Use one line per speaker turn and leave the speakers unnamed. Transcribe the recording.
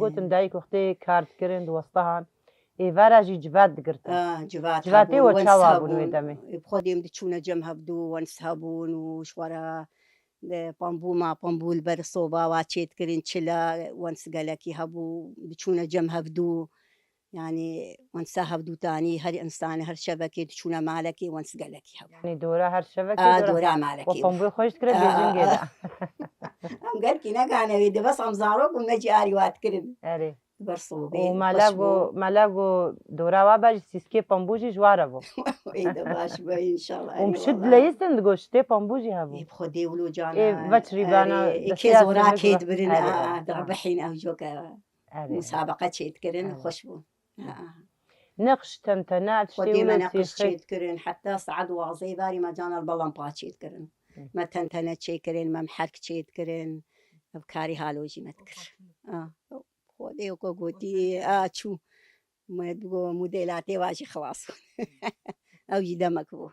گوتن دایک وقتی کارد کرد وەستەهان ئێڤاراژی جوات دگرتن جواتێ وە چاوا بوون وێ دەمێ
خۆدیم دچوونە جەم هەبدوو وەنس هەبوون و شوەرە پەمبووما پەمبول بەر سۆباوا چێتکردن چلە وەنسگەلەکی هەبوو بچوونە جەم هەبدوو یعنی وەنسا هەبدووتانی هەر ئەنسانە هەر شەڤەکێ دچوونە مالەکی وەنسگەلەکی هەبوو
دۆرە هەر
دۆرا مالەکی
پەمبوی خۆش کرد بێژنگێدا
ئەم گەرکی نەگانەوێ دەبەس ئەم زارۆک بووم نەجی ئاریواتکردن
ئەرێ
بەرسۆبێ
مەلاگۆ دۆراوا باش سیسکێ پەمبوژی ژوارە بوو
باش بە ئینشاءڵڵا
شت لە ئیستن دگۆ شتێ پەمبوژی هەبوو
خۆ دێولۆ جان
بەچریبانە
کێ زۆراکێت برن بەحین ئەو جۆکە مسابقە چێتکردن خۆش بوو
نەخش تەنتەنات
خۆدێمە نەقش چێتکردن حتا سعد وازەی باری مەجانە بەڵام پاچێتکردن مە تەنتەنە چێکردن مەم حەرک چێتکردن ئەو کاری هالۆژی مەتکرد خۆدێوکۆ گوتی ئاچوو بگۆ مودێلاتێ واژی خلاص ئەوجی دەمەک بوو